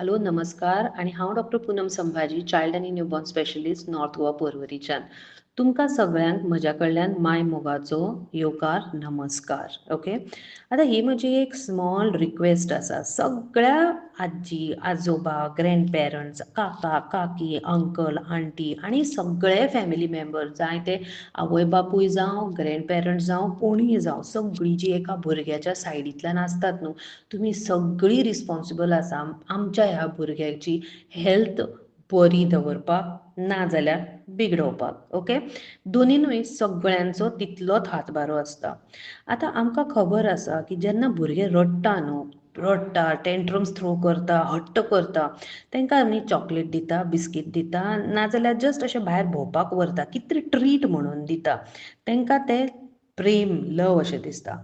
Hello नमस्कार आणि हांव डॉक्टर पूनम संभाजी चायल्ड आनी न्यूबॉर्न स्पेशलिस्ट नॉर्थ गोवा पर्वरीच्यान तुमकां सगळ्यांक म्हज्या कडल्यान माय मोगाचो येवकार नमस्कार. ओके, आतां ही म्हजी एक स्मॉल रिक्वेस्ट आसा सगळ्या आजी आजोबा ग्रँड पेरंट्स काका काकी अंकल आंटी आनी सगळे फॅमिली मेंबर जाय ते आवय बापूय जावं ग्रँड पेरंट्स जावं कोणीय जावं सगळीं जी एका भुरग्याच्या सायडींतल्यान आसतात न्हू तुमी सगळीं रिस्पॉन्सिबल आसा आमच्या ह्या भुरग्याची हेल्थ बरी दवरपाक ना जाल्यार बिगडोवपाक. ओके, दोनीनूय सगळ्यांचो तितलोच हातबारो आसता. आतां आमकां खबर आसा की जेन्ना भुरगे रडटा न्हू रडटा टेंट्रम्स थ्रो करता हट्ट करता तांकां आमी चॉकलेट दिता बिस्कीट दिता नाजाल्यार जस्ट अशें भायर भोंवपाक व्हरता कितें तरी ट्रीट म्हणून दिता तांकां तें प्रेम लव अशें दिसता.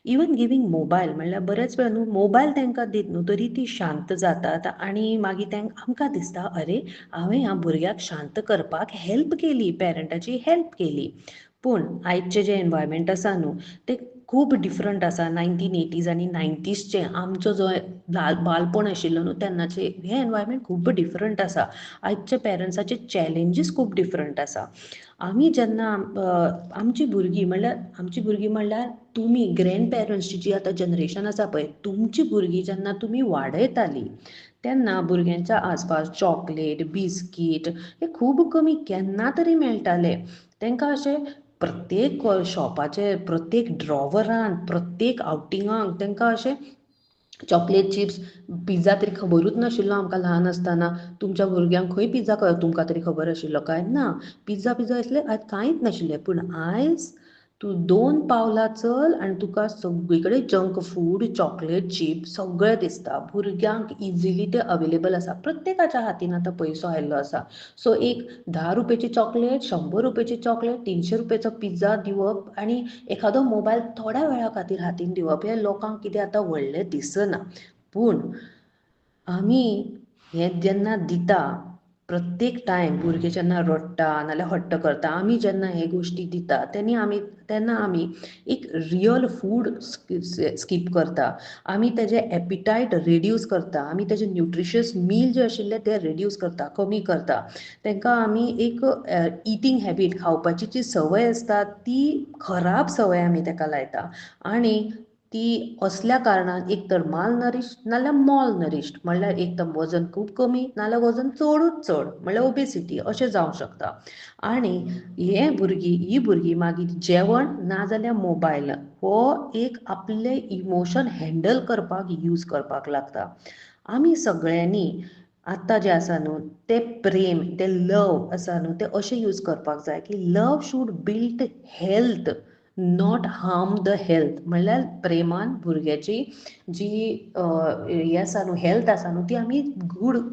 इवन गिवींग मोबायल म्हणल्यार बरेच वेळ न्हू मोबायल तांकां दित न्हू तरी ती शांत जातात आनी मागीर आमकां दिसता अरे हांवें ह्या भुरग्याक शांत करपाक हेल्प केली पेरंटाची हेल्प केली. पूण आयजचें जें एनवायरमेंट आसा न्हू तें खूब डिफरंट आसा 1980s आनी 90sचें आमचो जो बालपण आशिल्लो न्हू तेन्नाचें हें एनवायरमेंट खूब डिफरंट आसा. आयजच्या पेरंट्साचे चॅलेंजीस खूब डिफरंट आसा. आमी जेन्ना आमची भुरगीं म्हणल्यार तुमी ग्रँड पेरंट्सची जी आतां जनरेशन आसा पळय तुमची भुरगीं जेन्ना तुमी वाडयतालीं तेन्ना भुरग्यांच्या आसपास चॉकलेट बिस्कीट हे खूब कमी केन्ना तरी मेळटाले. तांकां अशें प्रत्येक शॉपाचे प्रत्येक ड्रॉवरान प्रत्येक आवटिंगाक तांकां अशें चॉकलेट चिप्स पिझ्झा तरी खबरूच नाशिल्लो आमकां ल्हान आसतना. तुमच्या भुरग्यांक खंय पिझ्झा तुमकां तरी खबर आशिल्लो काय ना. पिझ्झा असलें कांयच नाशिल्लें. पूण आयज तूं 2 पावलां चल आनी तुका सगळी कडेन जंक फूड चॉकलेट चिप्स सगळें दिसता. भुरग्यांक इजिली ते अवेलेबल आसा. प्रत्येकाच्या हातीन आतां पयसो आयिल्लो आसा. सो एक 10 रुपयाची चॉकलेट 100 रुपयाची चॉकलेट 300 रुपयाचो पिझ्झा दिवप आनी एखादो मोबायल थोड्या वेळा खातीर हातीन दिवप हें लोकांक कितें आतां व्हडलें दिसना. पूण आमी हें जेन्ना दिता प्रत्येक टायम भुरगें जेन्ना रडटा नाल्यार हट्ट करता आमी जेन्ना हे गोश्टी दिता तेन्ना आमी एक रियल फूड स्कीप करता. आमी तेजें एपिटायट रिड्यूस करता. आमी तेजें न्युट्रिशियस मील जें आशिल्लें तें रिड्यूस करता कमी करता. तांकां आमी एक इटींग हॅबीट खावपाची जी संवय आसता ती खराब संवय आमी ताका लायता आनी ती असल्या कारणान एक तर माल नरिश्ड नाल्यार मॉल नरिश्ड म्हणल्यार एक तर वजन खूब कमी नाल्यार वजन चडूच चड म्हणल्यार ओबेसिटी अशें जावंक शकता. आनी ही भुरगीं मागीर जेवण नाजाल्यार मोबायल हो एक आपले इमोशन हँडल करपाक यूज करपाक लागता. आमी सगळ्यांनी आतां जें आसा न्हू तें प्रेम तें लव आसा न्हू तें अशें यूज करपाक जाय की love should build health not harm the health. म्हणल्यार प्रेमान भुरग्याची जी हें आसा न्हू हेल्थ आसा न्हू ती आमी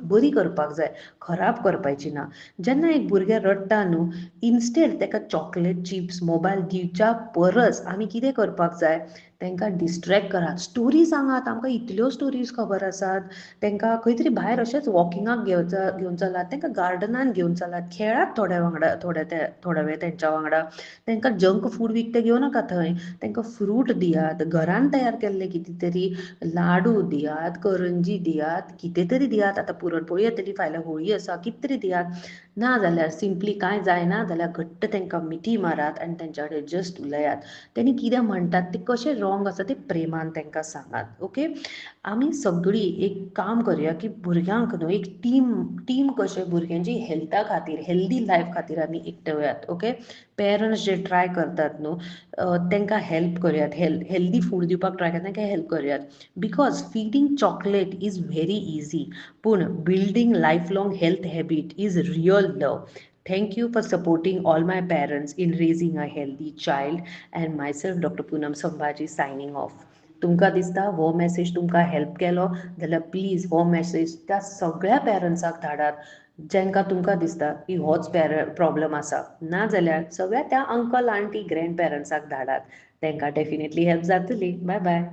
बरी करपाक जाय खराब करपाची ना. जेन्ना एक भुरगें रडटा न्हू इन्स्टेड ताका चॉकलेट चिप्स मोबायल दिवच्या परस आमी कितें करपाक जाय तांकां डिस्ट्रॅक्ट करात. स्टोरी सांगात. आमकां इतल्यो स्टोरीज खबर आसात. तांकां खंय तरी भायर अशेंच वॉकिंगाक घेवन चलात. तांकां गार्डनान घेवन चलात. खेळात थोड्या वांगडा थोड्या वेळ तेंच्या वांगडा. तांकां जंक फूड विकतें घेवं नाका थंय. तांकां फ्रूट दियात. घरान तयार केल्ले कितें तरी लाडू दियात करंजी दियात कितें तरी दियात. आतां पुरणपोळी येतली फाल्यां होळी आसा कितें तरी दियात. ना जाल्यार सिंपली कांय जायना जाल्यार घट्ट तांकां मिठी मारात आनी तेंच्या कडेन जस्ट उलयात. तेणी कितें म्हणटात तें कशें रॉंग आसा तें प्रेमान तांकां सांगात. ओके, आमी सगळीं एक काम करया की भुरग्यांक न्हू एक टीम कशें भुरग्यांची हेल्था खातीर हेल्दी लायफ खातीर आमी एकटयात. ओके, पेरंट्स जे ट्राय करतात न्हू तांकां हेल्प करयात. हेल्दी फूड दिवपाक ट्राय करता तांकां हेल्प करयात. Because feeding chocolate is very easy पूण building life long health habit is real love. Thank you for supporting all my parents in raising a healthy child and myself Dr. Poonam Sambhaji signing off. तुमकां दिसता हो message तुमकां help केलो जाल्यार please हो message त्या सगळ्या पेरंट्साक धाडात जेंकां तुमकां दिसता की होच प्रॉब्लम आसा. ना जाल्यार सगळ्या त्या अंकल आंटी ग्रँड पेरंट्साक धाडात. तांकां डेफिनेटली हेल्प जातली. Bye bye.